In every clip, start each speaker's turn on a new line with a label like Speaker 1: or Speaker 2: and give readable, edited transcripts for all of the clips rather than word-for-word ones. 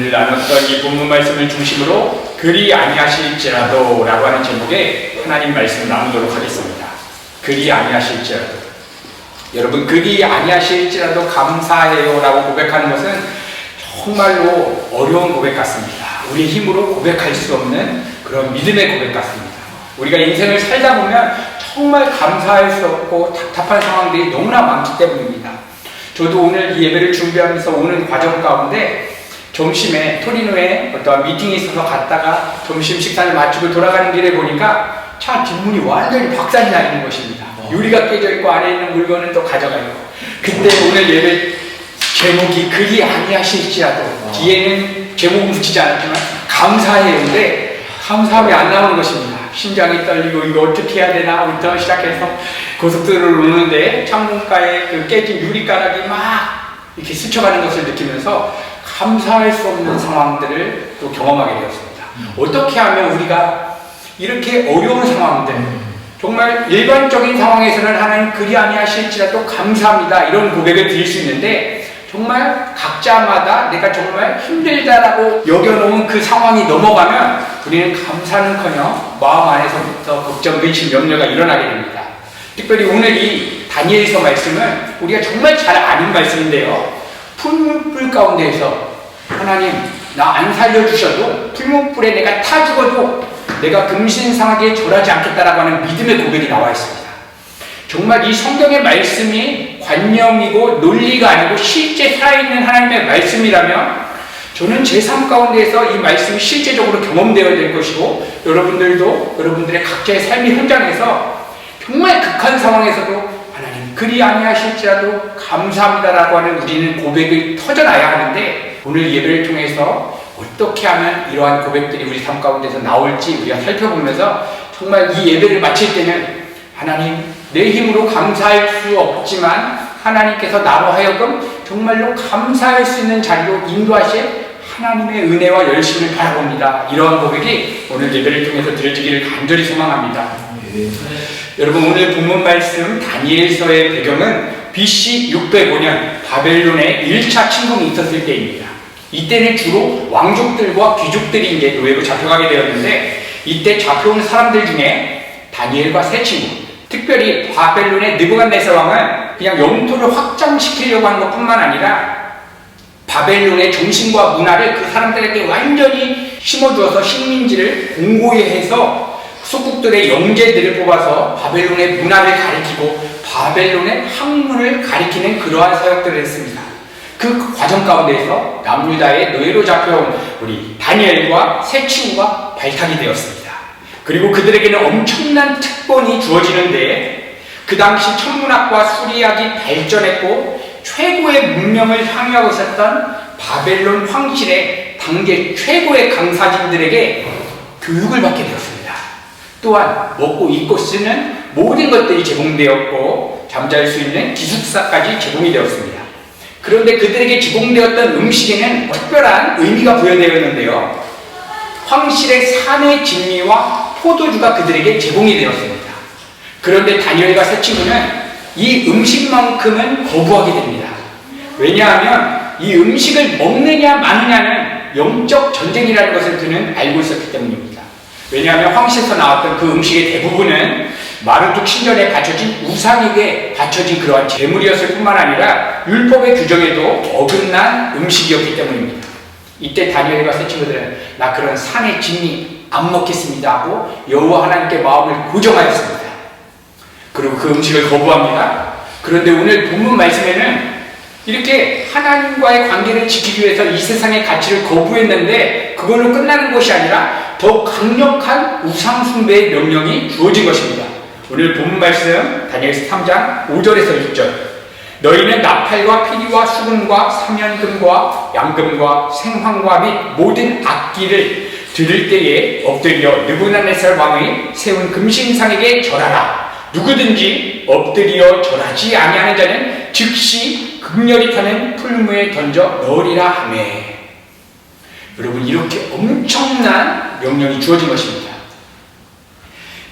Speaker 1: 오늘 나눴던 이 본문 말씀을 중심으로 그리 아니하실지라도 라고 하는 제목의 하나님 말씀을 나누도록 하겠습니다. 그리 아니하실지라도. 여러분, 그리 아니하실지라도 감사해요 라고 고백하는 것은 정말로 어려운 고백 같습니다. 우리의 힘으로 고백할 수 없는 그런 믿음의 고백 같습니다. 우리가 인생을 살다 보면 정말 감사할 수 없고 답답한 상황들이 너무나 많기 때문입니다. 저도 오늘 이 예배를 준비하면서 오는 과정 가운데 점심에 토리노에 어떤 미팅이 있어서 갔다가 점심 식사를 마치고 돌아가는 길에 보니까 차 뒷문이 완전히 박살이 나 있는 것입니다. 유리가 깨져 있고 안에 있는 물건은 또 가져가 있고. 그때 오늘 예배 제목이 그리 아니하실지라도, 뒤에는 제목은 붙이지 않았지만 감사해요인데 감사함이 안 나오는 것입니다. 심장이 떨리고 이거 어떻게 해야 되나부터 시작해서 고속도로를 오는데 창문가에 그 깨진 유리가락이 막 이렇게 스쳐가는 것을 느끼면서 감사할 수 없는 상황들을 또 경험하게 되었습니다. 어떻게 하면 우리가 이렇게 어려운 상황들, 정말 일반적인 상황에서는 하나님 그리 아니하실지라도 감사합니다 이런 고백을 드릴 수 있는데, 정말 각자마다 내가 정말 힘들다라고 여겨놓은 그 상황이 넘어가면 우리는 감사는커녕 마음 안에서부터 걱정, 근심, 염려가 일어나게 됩니다. 특별히 오늘 이 다니엘서 말씀은 우리가 정말 잘 아는 말씀인데요, 풀무불 가운데에서 하나님 나 안 살려주셔도 풀무불에 내가 타 죽어도 내가 금신상하게 절하지 않겠다라고 하는 믿음의 고백이 나와 있습니다. 정말 이 성경의 말씀이 관념이고 논리가 아니고 실제 살아있는 하나님의 말씀이라면 저는 제 삶 가운데에서 이 말씀이 실제적으로 경험되어야 될 것이고, 여러분들도 여러분들의 각자의 삶의 현장에서 정말 극한 상황에서도 하나님 그리 아니하실지라도 감사합니다라고 하는 우리는 고백을 터져나야 하는데, 오늘 예배를 통해서 어떻게 하면 이러한 고백들이 우리 삶 가운데서 나올지 우리가 살펴보면서 정말 이 예배를 마칠 때는 하나님 내 힘으로 감사할 수 없지만 하나님께서 나로 하여금 정말로 감사할 수 있는 자리로 인도하실 하나님의 은혜와 열심을 바라봅니다. 이러한 고백이 오늘 예배를 통해서 드려지기를 간절히 소망합니다. 여러분, 오늘 본문 말씀 다니엘서의 배경은 BC 605년 바벨론의 1차 침공이 있었을 때입니다. 이때는 주로 왕족들과 귀족들이 이제 노예로 잡혀가게 되었는데, 이때 잡혀온 사람들 중에 다니엘과 세 친구, 특별히 바벨론의 느부갓네살 왕은 그냥 영토를 확장시키려고 하는 것뿐만 아니라 바벨론의 정신과 문화를 그 사람들에게 완전히 심어두어서 식민지를 공고히 해서 속국들의 영재들을 뽑아서 바벨론의 문화를 가리키고 바벨론의 학문을 가리키는 그러한 사역들을 했습니다. 그 과정 가운데에서 남유다의 노예로 잡혀온 우리 다니엘과 세 친구가 발탁이 되었습니다. 그리고 그들에게는 엄청난 특권이 주어지는데, 그 당시 천문학과 수리학이 발전했고 최고의 문명을 향유하고 있었던 바벨론 황실의 당대 최고의 강사진들에게 교육을 받게 되었습니다. 또한 먹고 입고 쓰는 모든 것들이 제공되었고 잠잘 수 있는 기숙사까지 제공이 되었습니다. 그런데 그들에게 제공되었던 음식에는 특별한 의미가 부여되었는데요, 황실의 산의 진미와 포도주가 그들에게 제공이 되었습니다. 그런데 다니엘과 세 친구는 이 음식만큼은 거부하게 됩니다. 왜냐하면 이 음식을 먹느냐 마느냐는 영적 전쟁이라는 것을 그는 알고 있었기 때문입니다. 왜냐하면 황실에서 나왔던 그 음식의 대부분은 마르뚝 신전에 바쳐진 우상에게 바쳐진 그러한 제물이었을 뿐만 아니라 율법의 규정에도 어긋난 음식이었기 때문입니다. 이때 다니엘과 세 친구들은 나 그런 산의 진미 안 먹겠습니다 하고 여호와 하나님께 마음을 고정하였습니다. 그리고 그 음식을 거부합니다. 그런데 오늘 본문 말씀에는 이렇게 하나님과의 관계를 지키기 위해서 이 세상의 가치를 거부했는데 그걸로 끝나는 것이 아니라 더 강력한 우상숭배의 명령이 주어진 것입니다. 오늘 본문 말씀 다니엘서 3장 5절에서 6절, 너희는 나팔과 피리와 수금과 사면금과 양금과 생황과 및 모든 악기를 들을 때에 엎드려 느부갓네살 왕의 세운 금신상에게 절하라. 누구든지 엎드려 절하지 아니하는 자는 즉시 극렬히 타는 풀무에 던져 넣으리라 하매. 여러분, 이렇게 엄청난 명령이 주어진 것입니다.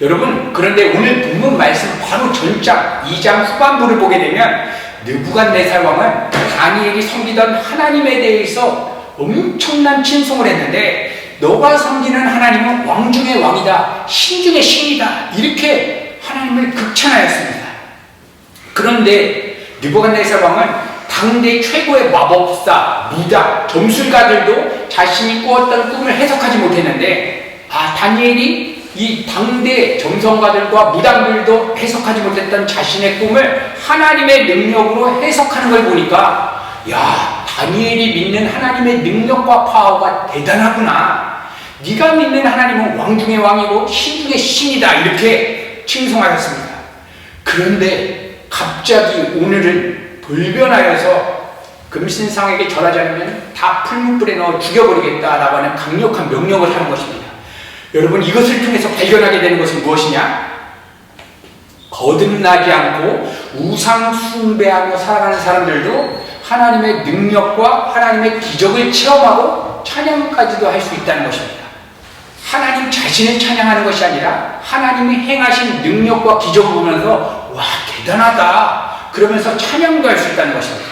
Speaker 1: 여러분, 그런데 오늘 본문 말씀 바로 전장 2장 후반부를 보게 되면 느부갓네살 왕은 다니엘이 섬기던 하나님에 대해서 엄청난 칭송을 했는데 너가 섬기는 하나님은 왕 중의 왕이다, 신 중의 신이다, 이렇게 하나님을 극찬하였습니다. 그런데 느부갓네살 왕은 당대 최고의 마법사, 무당, 점술가들도 자신이 꾸었던 꿈을 해석하지 못했는데 다니엘이 이 당대 점성가들과 무당들도 해석하지 못했던 자신의 꿈을 하나님의 능력으로 해석하는 걸 보니까 다니엘이 믿는 하나님의 능력과 파워가 대단하구나. 네가 믿는 하나님은 왕 중의 왕이고 신 중의 신이다, 이렇게 칭송하였습니다. 그런데 갑자기 오늘은 돌변하여서 금신상에게 절하지 않으면 다 풀무불에 넣어 죽여버리겠다라고 하는 강력한 명령을 하는 것입니다. 여러분, 이것을 통해서 발견하게 되는 것은 무엇이냐? 거듭나지 않고 우상 숭배하며 살아가는 사람들도 하나님의 능력과 하나님의 기적을 체험하고 찬양까지도 할 수 있다는 것입니다. 하나님 자신을 찬양하는 것이 아니라 하나님이 행하신 능력과 기적을 보면서 와, 대단하다, 그러면서 찬양도 할 수 있다는 것입니다.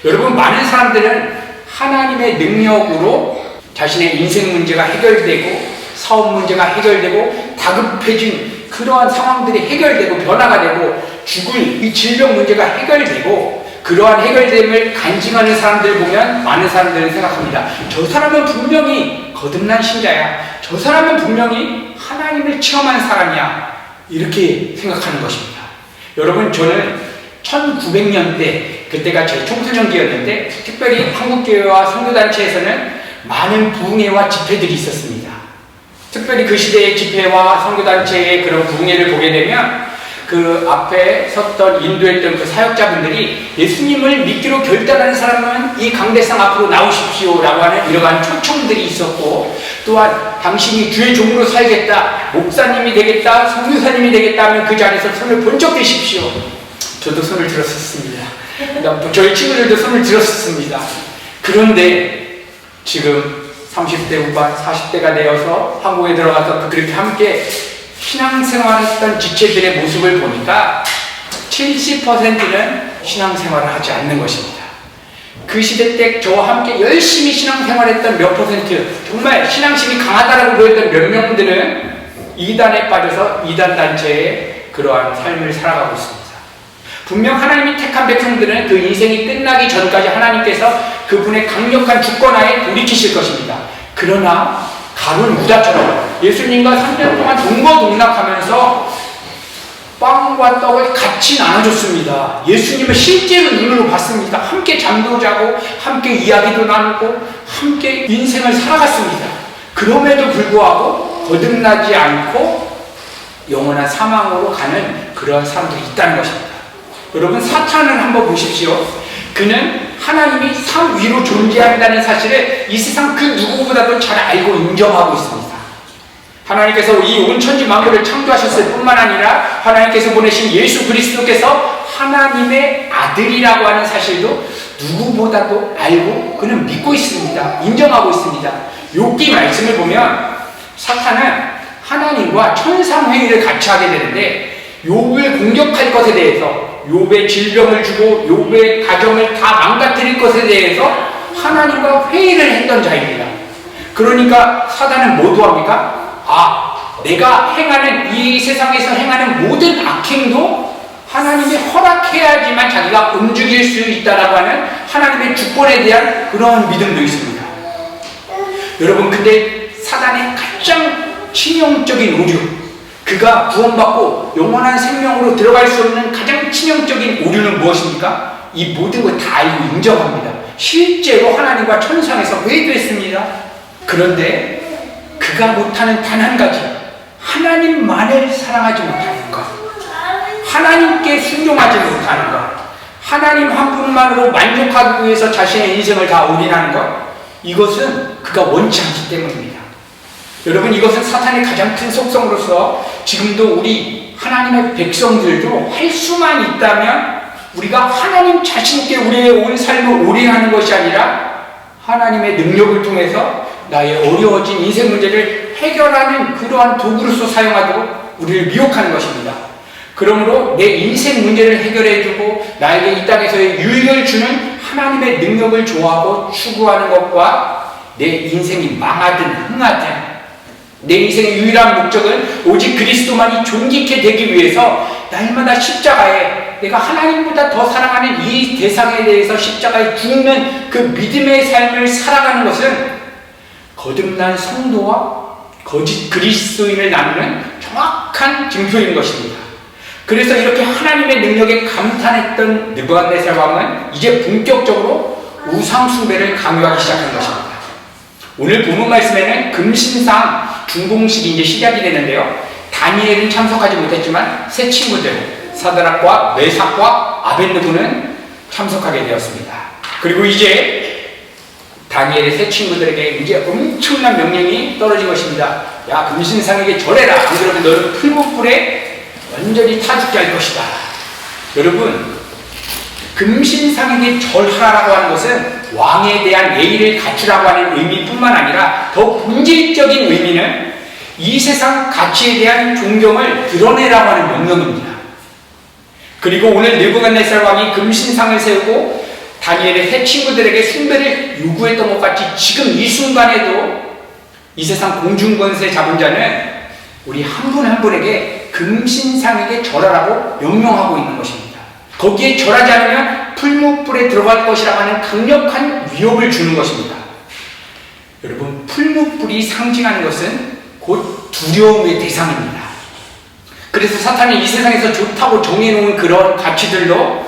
Speaker 1: 여러분, 많은 사람들은 하나님의 능력으로 자신의 인생 문제가 해결되고 사업 문제가 해결되고 다급해진 그러한 상황들이 해결되고 변화가 되고 죽을 이 질병 문제가 해결되고 그러한 해결됨을 간증하는 사람들 보면 많은 사람들은 생각합니다. 저 사람은 분명히 거듭난 신자야, 저 사람은 분명히 하나님을 체험한 사람이야, 이렇게 생각하는 것입니다. 여러분, 저는 1900년대 그때가 제 청소년기였는데 특별히 한국교회와 선교단체에서는 많은 부흥회와 집회들이 있었습니다. 특별히 그 시대의 집회와 선교단체의 그런 부흥회를 보게 되면 그 앞에 섰던 인도했던 그 사역자분들이 예수님을 믿기로 결단하는 사람은 이 강대상 앞으로 나오십시오 라고 하는 이러한 초청들이 있었고, 또한 당신이 주의 종으로 살겠다, 목사님이 되겠다, 선교사님이 되겠다 하면 그 자리에서 손을 번쩍 드십시오. 저도 손을 들었었습니다. 저희 친구들도 손을 들었었습니다. 그런데 지금 30대 후반, 40대가 되어서 한국에 들어가서 그렇게 함께 신앙생활했던 지체들의 모습을 보니까 70%는 신앙생활을 하지 않는 것입니다. 그 시대 때 저와 함께 열심히 신앙생활했던 몇 퍼센트, 정말 신앙심이 강하다라고 보였던 몇 명들은 이단에 빠져서 이단 단체의 그러한 삶을 살아가고 있습니다. 분명 하나님이 택한 백성들은 그 인생이 끝나기 전까지 하나님께서 그분의 강력한 주권하에 돌이키실 것입니다. 그러나 가룟 유다처럼 예수님과 3년 동안 동거동락하면서 빵과 떡을 같이 나눠줬습니다. 예수님을 실제로 눈으로 봤습니다. 함께 잠도 자고 함께 이야기도 나누고 함께 인생을 살아갔습니다. 그럼에도 불구하고 거듭나지 않고 영원한 사망으로 가는 그런 사람들이 있다는 것입니다. 여러분, 사탄을 한번 보십시오. 그는 하나님이 산 위로 존재한다는 사실을 이 세상 그 누구보다도 잘 알고 인정하고 있습니다. 하나님께서 이 온 천지 만물을 창조하셨을 뿐만 아니라 하나님께서 보내신 예수 그리스도께서 하나님의 아들이라고 하는 사실도 누구보다도 알고 그는 믿고 있습니다. 인정하고 있습니다. 욥기 말씀을 보면 사탄은 하나님과 천상회의를 같이 하게 되는데 욥을 공격할 것에 대해서, 욥의 질병을 주고 욥의 가정을 다 망가뜨릴 것에 대해서 하나님과 회의를 했던 자입니다. 그러니까 사단은 뭐 도합니까? 내가 행하는 이 세상에서 행하는 모든 악행도 하나님이 허락해야지만 자기가 움직일 수 있다라고 하는 하나님의 주권에 대한 그런 믿음도 있습니다. 여러분, 근데 사단의 가장 치명적인 오류, 그가 구원받고 영원한 생명으로 들어갈 수 없는 가장 치명적인 오류는 무엇입니까? 이 모든 걸 다 알고 인정합니다. 실제로 하나님과 천상에서 회의했습니다. 그런데 그가 못하는 단 한 가지, 하나님만을 사랑하지 못하는 것, 하나님께 순종하지 못하는 것, 하나님 한 분만으로 만족하기 위해서 자신의 인생을 다 올인하는 것, 이것은 그가 원치 않기 때문입니다. 여러분, 이것은 사탄의 가장 큰 속성으로서 지금도 우리 하나님의 백성들도 할 수만 있다면 우리가 하나님 자신께 우리의 온 삶을 올인하는 것이 아니라 하나님의 능력을 통해서 나의 어려워진 인생 문제를 해결하는 그러한 도구로서 사용하도록 우리를 미혹하는 것입니다. 그러므로 내 인생 문제를 해결해주고 나에게 이 땅에서의 유익을 주는 하나님의 능력을 좋아하고 추구하는 것과 내 인생이 망하든 흥하든 내 인생의 유일한 목적은 오직 그리스도만이 존귀케 되기 위해서 날마다 십자가에 내가 하나님보다 더 사랑하는 이 대상에 대해서 십자가에 죽는 그 믿음의 삶을 살아가는 것은 거듭난 성도와 거짓 그리스도인을 나누는 정확한 징표인 것입니다. 그래서 이렇게 하나님의 능력에 감탄했던 느부갓네살 왕은 이제 본격적으로 우상 숭배를 강요하기 시작한 것입니다. 오늘 본문 말씀에는 금신상 준공식이 이제 시작이 되는데요. 다니엘은 참석하지 못했지만 세 친구들 사드락과 메삭과 아벳느고는 참석하게 되었습니다. 그리고 이제 다니엘의 세 친구들에게 이제 엄청난 명령이 떨어진 것입니다. 야, 금신상에게 절해라. 안 그러면 너는 풀무불에 완전히 타 죽게 할 것이다. 여러분, 금신상에게 절하라고 하는 것은 왕에 대한 예의를 갖추라고 하는 의미뿐만 아니라 더 본질적인 의미는 이 세상 가치에 대한 존경을 드러내라고 하는 명령입니다. 그리고 오늘 느부갓네살 왕이 금신상을 세우고 다니엘의 세 친구들에게 숭배를 요구했던 것 같이 지금 이 순간에도 이 세상 공중권세 잡은 자는 우리 한 분 한 분에게 금신상에게 절하라고 명령하고 있는 것입니다. 거기에 절하지 않으면 풀무불에 들어갈 것이라고 하는 강력한 위협을 주는 것입니다. 여러분, 풀무불이 상징하는 것은 곧 두려움의 대상입니다. 그래서 사탄이 이 세상에서 좋다고 정해놓은 그런 가치들로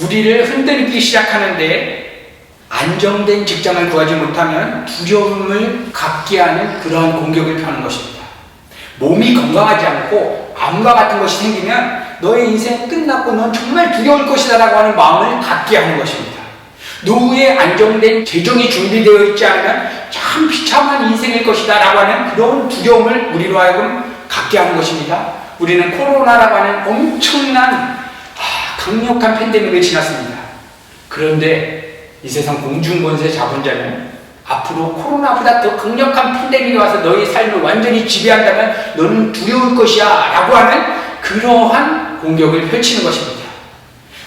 Speaker 1: 우리를 흔들기 시작하는데 안정된 직장을 구하지 못하면 두려움을 갖게 하는 그러한 공격을 펴는 것입니다. 몸이 건강하지 않고 암과 같은 것이 생기면 너의 인생은 끝났고 넌 정말 두려울 것이다 라고 하는 마음을 갖게 하는 것입니다. 노후에 안정된 재정이 준비되어 있지 않으면 참 비참한 인생일 것이다 라고 하는 그런 두려움을 우리로 하여금 갖게 하는 것입니다. 우리는 코로나라고 하는 엄청난 강력한 팬데믹을 지났습니다. 그런데 이 세상 공중권세 잡은 자는 앞으로 코로나보다 더 강력한 팬데믹이 와서 너의 삶을 완전히 지배한다면 너는 두려울 것이야 라고 하는 그러한 공격을 펼치는 것입니다.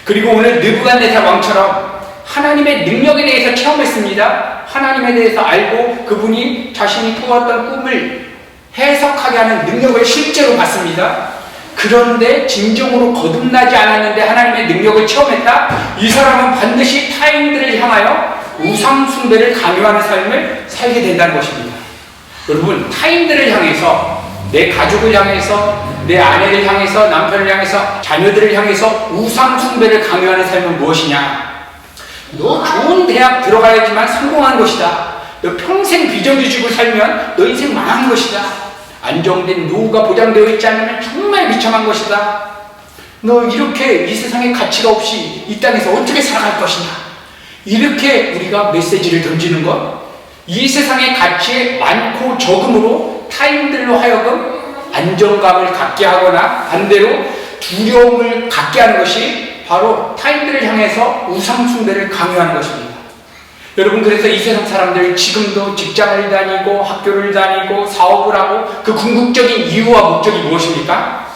Speaker 1: 그리고 오늘 느부갓네살 왕처럼 하나님의 능력에 대해서 체험했습니다. 하나님에 대해서 알고 그분이 자신이 꾸었던 꿈을 해석하게 하는 능력을 실제로 받습니다. 그런데 진정으로 거듭나지 않았는데 하나님의 능력을 체험했다? 이 사람은 반드시 타인들을 향하여 우상 숭배를 강요하는 삶을 살게 된다는 것입니다. 여러분, 타인들을 향해서, 내 가족을 향해서, 내 아내를 향해서, 남편을 향해서, 자녀들을 향해서 우상 숭배를 강요하는 삶은 무엇이냐? 너 좋은 대학 들어가야지만 성공한 것이다. 너 평생 비정규직으로 살면 너 인생 망한 것이다. 안정된 노후가 보장되어 있지 않으면 정말 비참한 것이다. 너 이렇게 이 세상에 가치가 없이 이 땅에서 어떻게 살아갈 것이냐. 이렇게 우리가 메시지를 던지는 것, 이 세상의 가치에 많고 적음으로 타인들로 하여금 안정감을 갖게 하거나 반대로 두려움을 갖게 하는 것이 바로 타인들을 향해서 우상 숭배를 강요하는 것입니다. 여러분, 그래서 이 세상 사람들 지금도 직장을 다니고 학교를 다니고 사업을 하고 그 궁극적인 이유와 목적이 무엇입니까?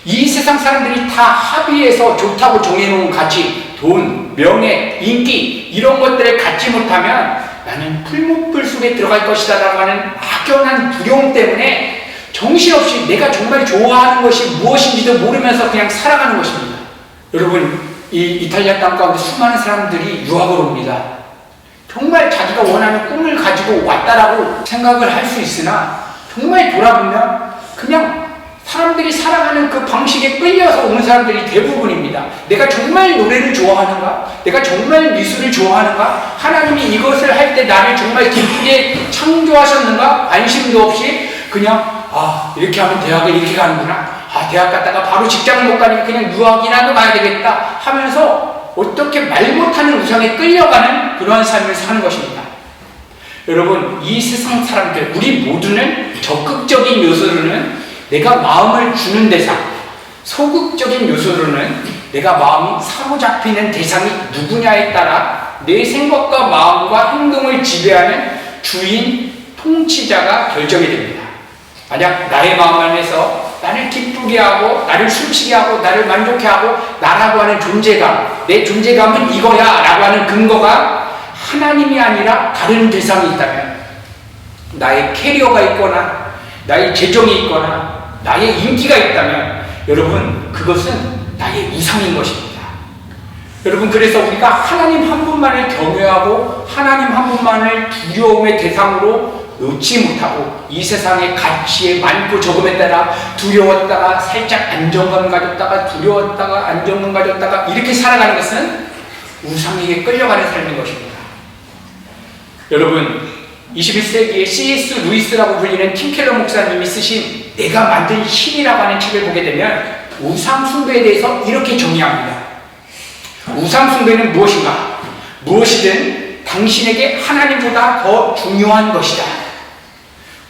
Speaker 1: 이 세상 사람들이 다 합의해서 좋다고 정해놓은 가치, 돈, 명예, 인기 이런 것들을 갖지 못하면 나는 풀무불 속에 들어갈 것이다 라고 하는 막연한 두려움 때문에 정신없이 내가 정말 좋아하는 것이 무엇인지도 모르면서 그냥 살아가는 것입니다. 여러분, 이 이탈리아 땅 가운데 수많은 사람들이 유학을 옵니다. 정말 자기가 원하는 꿈을 가지고 왔다라고 생각을 할 수 있으나 정말 돌아보면 그냥 사람들이 살아가는 그 방식에 끌려서 오는 사람들이 대부분입니다. 내가 정말 노래를 좋아하는가? 내가 정말 미술을 좋아하는가? 하나님이 이것을 할 때 나를 정말 기쁘게 창조하셨는가? 관심도 없이 그냥 이렇게 하면 대학을 이렇게 가는구나. 대학 갔다가 바로 직장을 못 가니까 그냥 유학이라도 가야 되겠다 하면서 어떻게 말 못하는 우상에 끌려가는 그러한 삶을 사는 것입니다. 여러분, 이 세상 사람들, 우리 모두는 적극적인 요소로는 내가 마음을 주는 대상, 소극적인 요소로는 내가 마음이 사로잡히는 대상이 누구냐에 따라 내 생각과 마음과 행동을 지배하는 주인, 통치자가 결정이 됩니다. 만약 나의 마음 안에서 나를 기쁘게 하고 나를 숨쉬게 하고 나를 만족해 하고 나라고 하는 존재감, 내 존재감은 이거야 라고 하는 근거가 하나님이 아니라 다른 대상이 있다면, 나의 캐리어가 있거나 나의 재정이 있거나 나의 인기가 있다면 여러분 그것은 나의 우상인 것입니다. 여러분 그래서 우리가 하나님 한 분만을 경외하고 하나님 한 분만을 두려움의 대상으로 놓지 못하고 이 세상의 가치에 많고 적음에 따라 두려웠다가 살짝 안정감 가졌다가 두려웠다가 안정감 가졌다가 이렇게 살아가는 것은 우상에게 끌려가는 삶인 것입니다. 여러분 21세기에 C.S. 루이스라고 불리는 팀켈러 목사님이 쓰신 내가 만든 신이라고 하는 책을 보게 되면 우상 숭배에 대해서 이렇게 정의합니다. 우상 숭배는 무엇인가? 무엇이든 당신에게 하나님보다 더 중요한 것이다.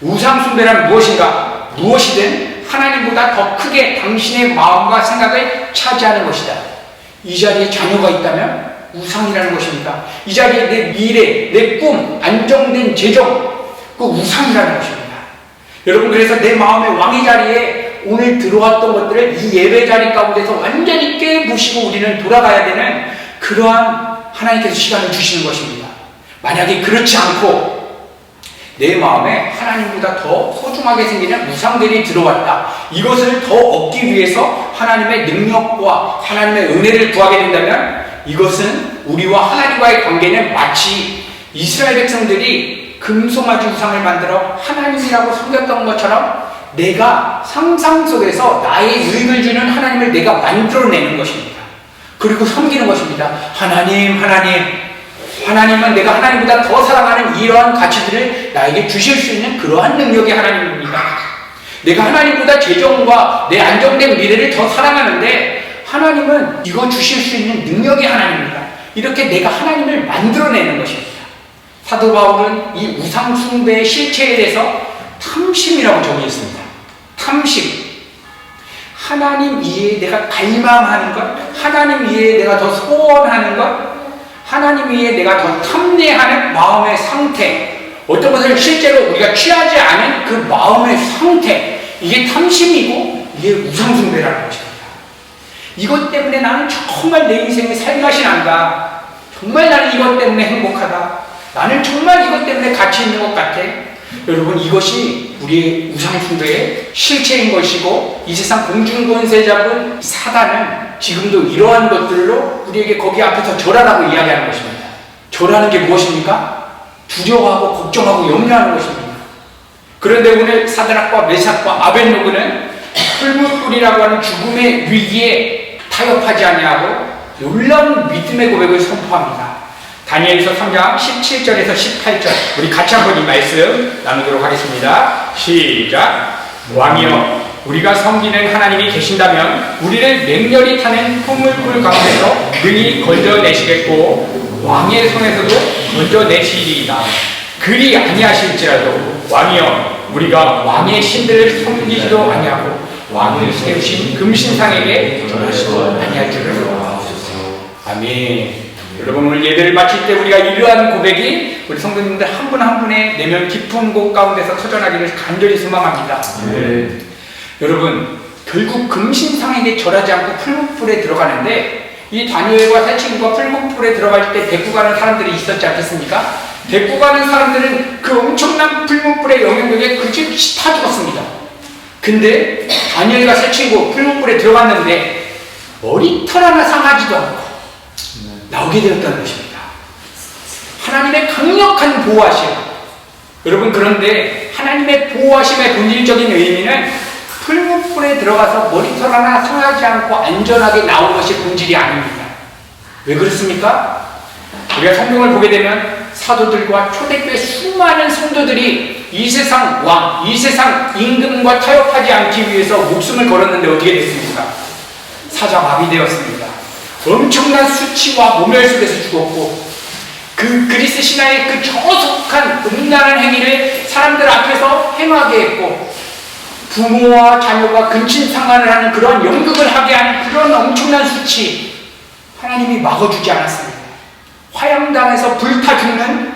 Speaker 1: 우상 숭배란 무엇인가? 무엇이든 하나님보다 더 크게 당신의 마음과 생각을 차지하는 것이다. 이 자리에 자녀가 있다면 우상이라는 것입니다. 이 자리에 내 미래, 내 꿈, 안정된 재정, 그 우상이라는 것입니다. 여러분 그래서 내 마음의 왕의 자리에 오늘 들어왔던 것들을 이 예배 자리 가운데서 완전히 깨부시고 우리는 돌아가야 되는 그러한 하나님께서 시간을 주시는 것입니다. 만약에 그렇지 않고 내 마음에 하나님보다 더 소중하게 생기는 우상들이 들어왔다. 이것을 더 얻기 위해서 하나님의 능력과 하나님의 은혜를 구하게 된다면 이것은 우리와 하나님과의 관계는 마치 이스라엘 백성들이 금송아지 우상을 만들어 하나님이라고 섬겼던 것처럼 내가 상상 속에서 나의 유익을 주는 하나님을 내가 만들어내는 것입니다. 그리고 섬기는 것입니다. 하나님은 내가 하나님보다 더 사랑하는 이러한 가치들을 나에게 주실 수 있는 그러한 능력의 하나님입니다. 내가 하나님보다 재정과 내 안정된 미래를 더 사랑하는데 하나님은 이거 주실 수 있는 능력의 하나님입니다. 이렇게 내가 하나님을 만들어내는 것입니다. 사도 바울은 이 우상 숭배의 실체에 대해서 탐심이라고 정의했습니다. 탐심. 하나님 이외에 내가 갈망하는 것, 하나님 이외에 내가 더 소원하는 것, 하나님 위에 내가 더 탐내하는 마음의 상태, 어떤 것을 실제로 우리가 취하지 않은 그 마음의 상태, 이게 탐심이고 이게 우상숭배라는 것입니다. 이것 때문에 나는 정말 내 인생에 살맛이 난다. 정말 나는 이것 때문에 행복하다. 나는 정말 이것 때문에 가치 있는 것 같아. 여러분 이것이 우리의 우상숭배의 실체인 것이고 이 세상 공중권세 잡은 사단은 지금도 이러한 것들로 우리에게 거기 앞에서 절하라고 이야기하는 것입니다. 절하는 게 무엇입니까? 두려워하고 걱정하고 염려하는 것입니다. 그런데 오늘 사드락과 메삭과 아벳노고는 풀무불이라고 하는 죽음의 위기에 타협하지 아니하고 놀라운 믿음의 고백을 선포합니다. 다니엘서 3장 17절에서 18절 우리 같이 한번 이 말씀 나누도록 하겠습니다. 시작. 왕이여 우리가 섬기는 하나님이 계신다면 우리를 맹렬히 타는 풍물불 가운데서 능히 건져내시겠고 왕의 손에서도 건져내시리이다. 그리 아니하실지라도 왕이여 우리가 왕의 신들을 섬기지도 아니하고 왕을 세우신 금신상에게 절하지도 아니할 줄을 아옵소서. 아멘. 여러분 오늘 예배를 마칠 때 우리가 이러한 고백이 우리 성도님들 한 분 한 분의 내면 깊은 곳 가운데서 터져나기를 간절히 소망합니다. 여러분 결국 금신상에게 절하지 않고 풀무불에 들어가는데 이 다니엘과 세 친구가 풀무불에 들어갈 때 데리고 가는 사람들이 있었지 않겠습니까? 데리고 가는 사람들은 그 엄청난 풀무불의 영향력에 그치 타 죽었습니다. 근데 다니엘과 세 친구 풀무불에 들어갔는데 머리털 하나 상하지도 않고 나오게 되었다는 것입니다. 하나님의 강력한 보호하심. 여러분 그런데 하나님의 보호하심의 본질적인 의미는 풀무불에 들어가서 머리털 하나 상하지 않고 안전하게 나온 것이 본질이 아닙니다. 왜 그렇습니까? 우리가 성경을 보게 되면 사도들과 초대교회 수많은 성도들이 이 세상 왕, 이 세상 임금과 타협하지 않기 위해서 목숨을 걸었는데 어떻게 됐습니까? 사자마비되었습니다. 엄청난 수치와 모멸 속에서 죽었고 그 그리스 신화의 그 저속한 음란한 행위를 사람들 앞에서 행하게 했고 부모와 자녀가 근친상간을 하는 그런 연극을 하게 하는 그런 엄청난 수치 하나님이 막아주지 않았습니다. 화양당에서 불타 죽는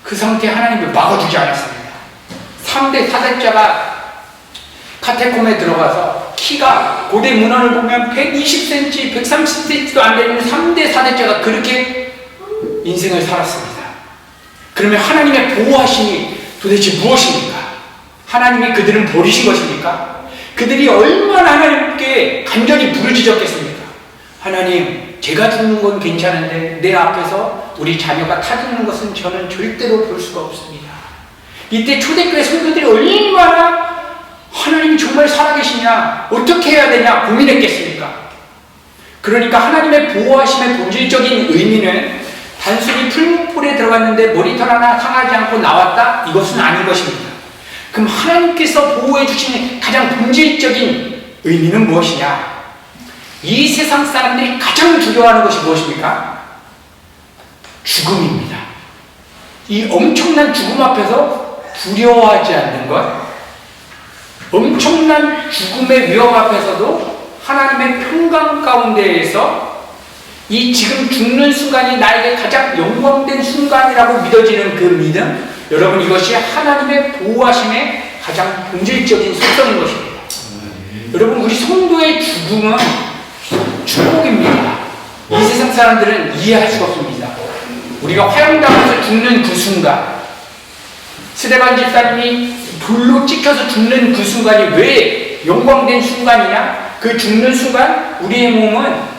Speaker 1: 그 상태 하나님이 막아주지 않았습니다. 3대 사대자가 카테콤에 들어가서 키가 고대 문헌을 보면 120cm, 130cm도 안 되는 3대 4대자가 그렇게 인생을 살았습니다. 그러면 하나님의 보호하심이 도대체 무엇입니까? 하나님이 그들은 버리신 것입니까? 그들이 얼마나 하나님께 간절히 부르짖었겠습니까? 하나님, 제가 죽는 건 괜찮은데 내 앞에서 우리 자녀가 타죽는 것은 저는 절대로 볼 수가 없습니다. 이때 초대교회 성도들이 얼마나 하나님이 정말 살아계시냐, 어떻게 해야 되냐 고민했겠습니까? 그러니까 하나님의 보호하심의 본질적인 의미는 단순히 풀무불에 들어갔는데 머리털 하나 상하지 않고 나왔다? 이것은 아닌 것입니다. 그럼 하나님께서 보호해 주시는 가장 본질적인 의미는 무엇이냐? 이 세상 사람들이 가장 두려워하는 것이 무엇입니까? 죽음입니다. 이 엄청난 죽음 앞에서 두려워하지 않는 것, 엄청난 죽음의 위험 앞에서도 하나님의 평강 가운데에서 이 지금 죽는 순간이 나에게 가장 영광된 순간이라고 믿어지는 그 믿음, 여러분, 이것이 하나님의 보호하심의 가장 본질적인 속성인 것입니다. 여러분, 우리 성도의 죽음은 축복입니다. 이 세상 사람들은 이해할 수가 없습니다. 우리가 화형당해서 죽는 그 순간, 스데반 집사님이 불로 찍혀서 죽는 그 순간이 왜 영광된 순간이냐? 그 죽는 순간 우리의 몸은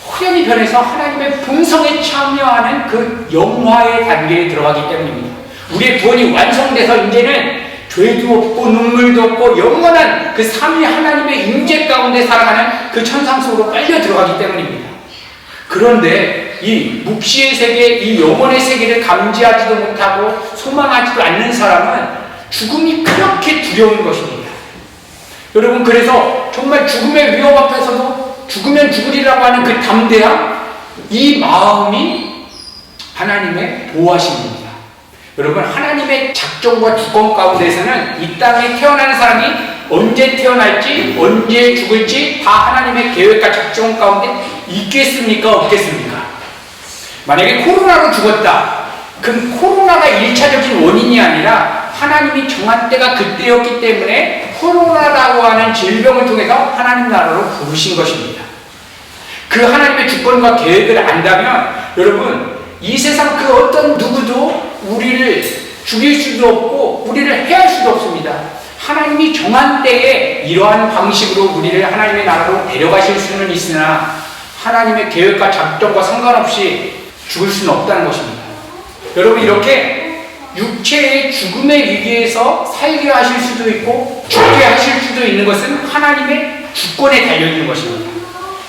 Speaker 1: 호련히 변해서 하나님의 본성에 참여하는 그 영화의 단계에 들어가기 때문입니다. 우리의 구원이 완성돼서 이제는 죄도 없고 눈물도 없고 영원한 그 삼위 하나님의 임재 가운데 살아가는 그 천상 속으로 빨려 들어가기 때문입니다. 그런데 이 묵시의 세계, 이 영혼의 세계를 감지하지도 못하고 소망하지도 않는 사람은 죽음이 그렇게 두려운 것입니다. 여러분, 그래서 정말 죽음의 위험 앞에서도 죽으면 죽으리라고 하는 그 담대함, 이 마음이 하나님의 보호하심입니다. 여러분, 하나님의 작정과 주권 가운데서는 이 땅에 태어나는 사람이 언제 태어날지, 언제 죽을지 다 하나님의 계획과 작정 가운데 있겠습니까? 없겠습니까? 만약에 코로나로 죽었다. 그럼 코로나가 1차적인 원인이 아니라 하나님이 정한 때가 그때였기 때문에 코로나라고 하는 질병을 통해서 하나님 나라로 부르신 것입니다. 그 하나님의 주권과 계획을 안다면 여러분, 이 세상 그 어떤 누구도 우리를 죽일 수도 없고 우리를 해할 수도 없습니다. 하나님이 정한 때에 이러한 방식으로 우리를 하나님의 나라로 데려가실 수는 있으나 하나님의 계획과 작정과 상관없이 죽을 수는 없다는 것입니다. 여러분, 이렇게 육체의 죽음의 위기에서 살게 하실 수도 있고 죽게 하실 수도 있는 것은 하나님의 주권에 달려있는 것입니다.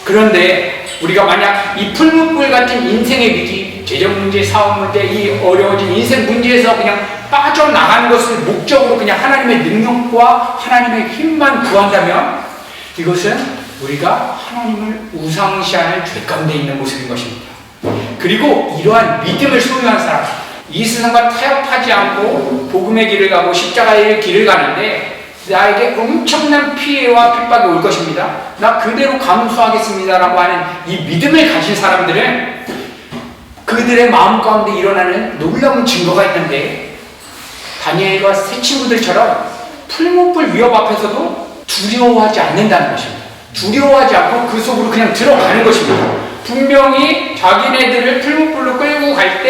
Speaker 1: 그런데 우리가 만약 이 풀무불 같은 인생의 위기, 재정 문제, 사업 문제, 이 어려워진 인생 문제에서 그냥 빠져나가는 것을 목적으로 그냥 하나님의 능력과 하나님의 힘만 구한다면 이것은 우리가 하나님을 우상시하는 죄 가운데 있는 모습인 것입니다. 그리고 이러한 믿음을 소유한 사람, 이 세상과 타협하지 않고 복음의 길을 가고 십자가의 길을 가는데 나에게 엄청난 피해와 핍박이 올 것입니다. 나 그대로 감수하겠습니다라고 하는 이 믿음을 가진 사람들은 그들의 마음 가운데 일어나는 놀라운 증거가 있는데, 다니엘과 세 친구들처럼 풀무불 위협 앞에서도 두려워하지 않는다는 것입니다. 두려워하지 않고 그 속으로 그냥 들어가는 것입니다. 분명히 자기네들을 풀무불로 끌고 가는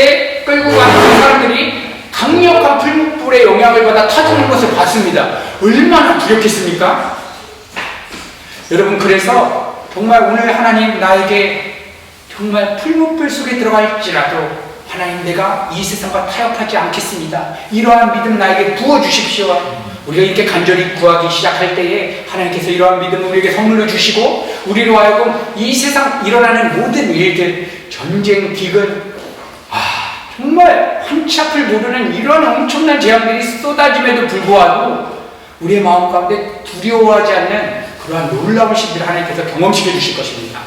Speaker 1: 그 사람들이 강력한 풀무불의 영향을 받아 타주는 것을 봤습니다. 얼마나 두렵겠습니까? 여러분, 그래서 정말 오늘 하나님 나에게 정말 풀무불 속에 들어갈지라도 하나님, 내가 이 세상과 타협하지 않겠습니다. 이러한 믿음 나에게 부어주십시오. 우리가 이렇게 간절히 구하기 시작할 때에 하나님께서 이러한 믿음을 우리에게 선물로 주시고 우리로 하여금 이 세상 일어나는 모든 일들, 전쟁, 기근, 정말 한치 앞을 모르는 이런 엄청난 재앙들이 쏟아짐에도 불구하고 우리의 마음 가운데 두려워하지 않는 그러한 놀라운 신비를 하나님께서 경험시켜 주실 것입니다.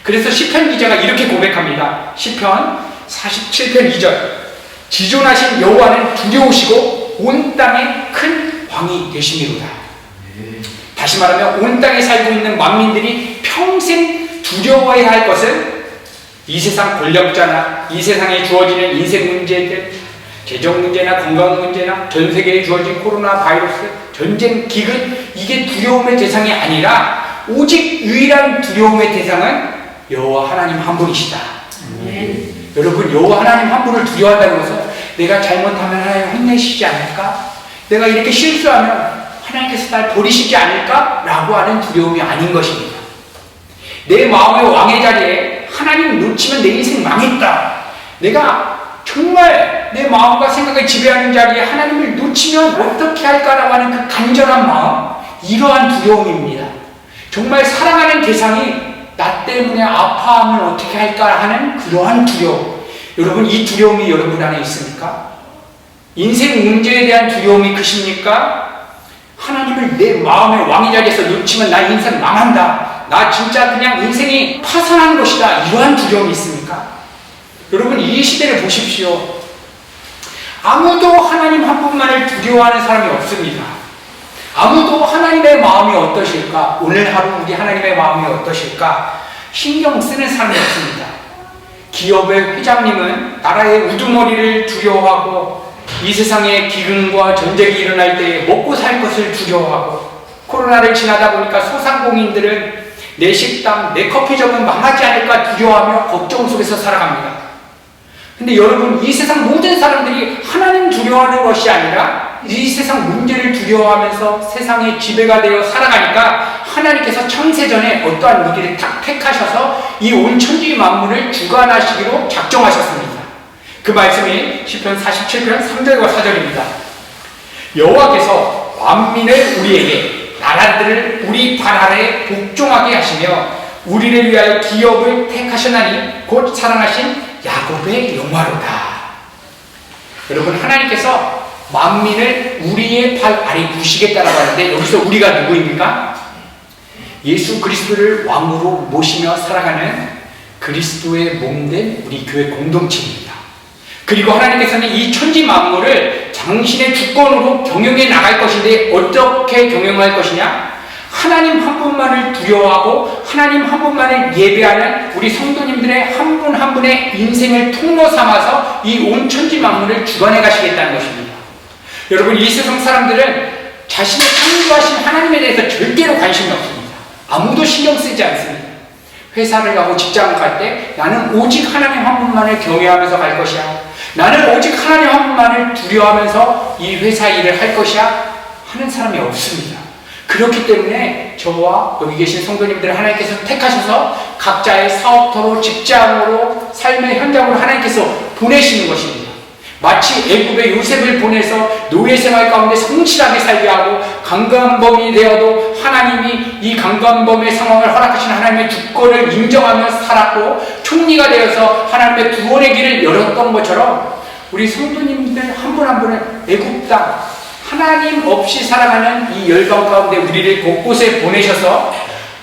Speaker 1: 그래서 시편 기자가 이렇게 고백합니다. 시편 47편 2절, 지존하신 여호와는 두려우시고 온 땅에 큰 왕이 되심이로다. 다시 말하면 온 땅에 살고 있는 만민들이 평생 두려워해야 할 것은 이 세상 권력자나 이 세상에 주어지는 인생 문제들, 재정 문제나 건강 문제나 전 세계에 주어진 코로나 바이러스, 전쟁, 기근, 이게 두려움의 대상이 아니라 오직 유일한 두려움의 대상은 여호와 하나님 한 분이시다. 여러분, 여호와 하나님 한 분을 두려워한다는 것은 내가 잘못하면 하나님 혼내시지 않을까? 내가 이렇게 실수하면 하나님께서 날 버리시지 않을까? 라고 하는 두려움이 아닌 것입니다. 내 마음의 왕의 자리에 하나님 놓치면 내 인생 망했다. 내가 정말 내 마음과 생각을 지배하는 자리에 하나님을 놓치면 어떻게 할까라고 하는 그 간절한 마음, 이러한 두려움입니다. 정말 사랑하는 대상이 나 때문에 아파하면 어떻게 할까 하는 그러한 두려움. 여러분, 이 두려움이 여러분 안에 있습니까? 인생 문제에 대한 두려움이 크십니까? 하나님을 내 마음의 왕의 자리에서 놓치면 나 인생 망한다. 나 진짜 그냥 인생이 파산한 것이다. 이러한 두려움이 있습니까? 여러분, 이 시대를 보십시오. 아무도 하나님 한 분만을 두려워하는 사람이 없습니다. 아무도 하나님의 마음이 어떠실까? 오늘 하루 우리 하나님의 마음이 어떠실까? 신경 쓰는 사람이 없습니다. 기업의 회장님은 나라의 우두머리를 두려워하고 이 세상에 기근과 전쟁이 일어날 때 먹고 살 것을 두려워하고 코로나를 지나다 보니까 소상공인들은 내 식당, 내 커피점은 망하지 않을까 두려워하며 걱정 속에서 살아갑니다. 근데 여러분, 이 세상 모든 사람들이 하나님 두려워하는 것이 아니라 이 세상 문제를 두려워하면서 세상의 지배가 되어 살아가니까 하나님께서 창세전에 어떠한 무기를 딱 택하셔서 이 온 천지 만물을 주관하시기로 작정하셨습니다. 그 말씀이 시편 47편 3절과 4절입니다. 여호와께서 만민을 우리에게, 나라들을 우리 발 아래 복종하게 하시며 우리를 위하여 기업을 택하셨나니 곧 사랑하신 야곱의 영화로다. 여러분, 하나님께서 만민을 우리의 발 아래 두시겠다라고 하는데 여기서 우리가 누구입니까? 예수 그리스도를 왕으로 모시며 살아가는 그리스도의 몸된 우리 교회 공동체입니다. 그리고 하나님께서는 이 천지 만물을 당신의 주권으로 경영해 나갈 것인데 어떻게 경영할 것이냐? 하나님 한 분만을 두려워하고 하나님 한 분만을 예배하는 우리 성도님들의 한 분 한 분의 인생을 통로 삼아서 이 온 천지 만물을 주관해 가시겠다는 것입니다. 여러분, 이 세상 사람들은 자신의 창조하신 하나님에 대해서 절대로 관심이 없습니다. 아무도 신경 쓰지 않습니다. 회사를 가고 직장을 갈 때 나는 오직 하나님 한 분만을 경외하면서 갈 것이야. 나는 오직 하나님 한 분만을 두려워하면서 이 회사 일을 할 것이야 하는 사람이 없습니다. 그렇기 때문에 저와 여기 계신 성도님들을 하나님께서 택하셔서 각자의 사업터로, 직장으로, 삶의 현장으로 하나님께서 보내시는 것입니다. 마치 애굽의 요셉을 보내서 노예 생활 가운데 성실하게 살게 하고 강간범이 되어도 하나님이 이 강간범의 상황을 허락하신 하나님의 주권을 인정하며 살았고 총리가 되어서 하나님의 구원의 길을 열었던 것처럼 우리 성도님들 한 분 한 분을 애굽 땅 하나님 없이 살아가는 이 열방 가운데 우리를 곳곳에 보내셔서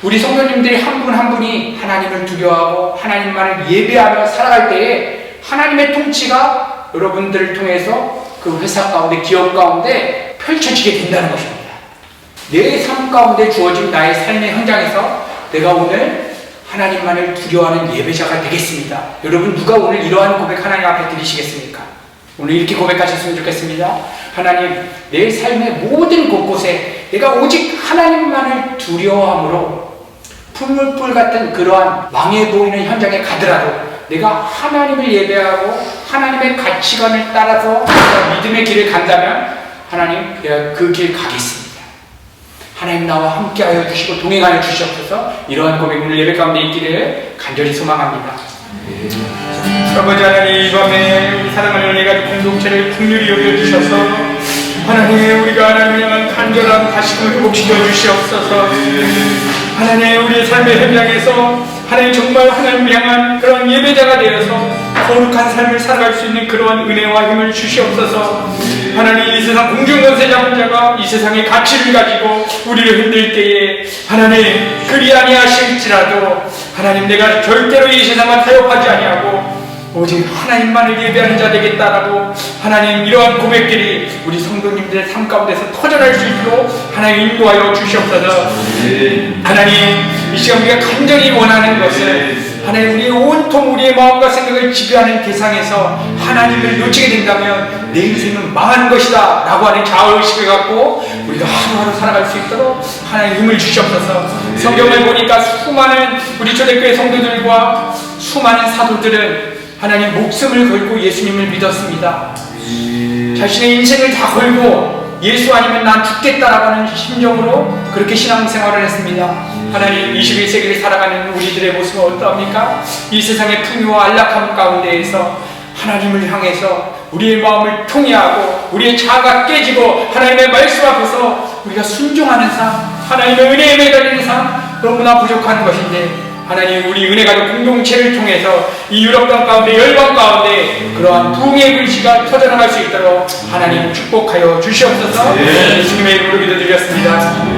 Speaker 1: 우리 성도님들이 한 분 한 분이 하나님을 두려워하고 하나님만을 예배하며 살아갈 때에 하나님의 통치가 여러분들을 통해서 그 회사 가운데, 기업 가운데 펼쳐지게 된다는 것입니다. 내 삶 가운데 주어진 나의 삶의 현장에서 내가 오늘 하나님만을 두려워하는 예배자가 되겠습니다. 여러분, 누가 오늘 이러한 고백 하나님 앞에 드리시겠습니까? 오늘 이렇게 고백하셨으면 좋겠습니다. 하나님, 내 삶의 모든 곳곳에 내가 오직 하나님만을 두려워함으로 풀물불 같은 그러한 망해 보이는 현장에 가더라도 내가 하나님을 예배하고 하나님의 가치관을 따라서 믿음의 길을 간다면 하나님, 내가 그 길 가겠습니다. 하나님 나와 함께하여 주시고 동행하여 주시옵소서. 이러한 고백 오늘 예배 가운데 있기를 간절히 소망합니다. 아버지 하나님, 이 밤에 우리 사랑하는 은혜가 공동체를 긍휼히 여겨주셔서 하나님, 우리가 하나님을 향한 간절함 다시금 회복시켜 주시옵소서. 하나님, 우리의 삶의 현장에서 하나님 정말 하나님을 향한 그런 예배자가 되어서 거룩한 삶을 살아갈 수 있는 그러한 은혜와 힘을 주시옵소서. 하나님, 이 세상 공중권세 잡은 자가 이 세상의 가치를 가지고 우리를 흔들 때에 하나님, 그리 아니하실지라도 하나님, 내가 절대로 이 세상과 타협하지 아니하고 오직 하나님만을 예배하는 자 되겠다라고 하나님, 이러한 고백들이 우리 성도님들의 삶 가운데서 터져날 수 있도록 하나님 인도하여 주시옵소서. 하나님, 이 시간 우리가 간절히 원하는 것은 하나님, 우리의 온통 우리의 마음과 생각을 지배하는 대상에서 하나님을 놓치게 된다면 내 인생은 망한 것이다 라고 하는 자의식을 갖고 우리가 하루하루 살아갈 수 있도록 하나님 힘을 주시옵소서. 성경을 보니까 수많은 우리 초대교회 성도들과 수많은 사도들은 하나님 목숨을 걸고 예수님을 믿었습니다. 자신의 인생을 다 걸고 예수 아니면 난 죽겠다라고 하는 심정으로 그렇게 신앙생활을 했습니다. 하나님, 21세기를 살아가는 우리들의 모습은 어떠합니까? 이 세상의 풍요와 안락함 가운데에서 하나님을 향해서 우리의 마음을 통해하고 우리의 자아가 깨지고 하나님의 말씀 앞에서 우리가 순종하는 삶, 하나님의 은혜에 매달리는 삶, 너무나 부족한 것인데 하나님, 우리 은혜가족 공동체를 통해서 이 유럽 땅 가운데, 열방 가운데 그러한 부흥의 글씨가 터져나갈 수 있도록 하나님 축복하여 주시옵소서. 예수님의 이름으로 기도드렸습니다.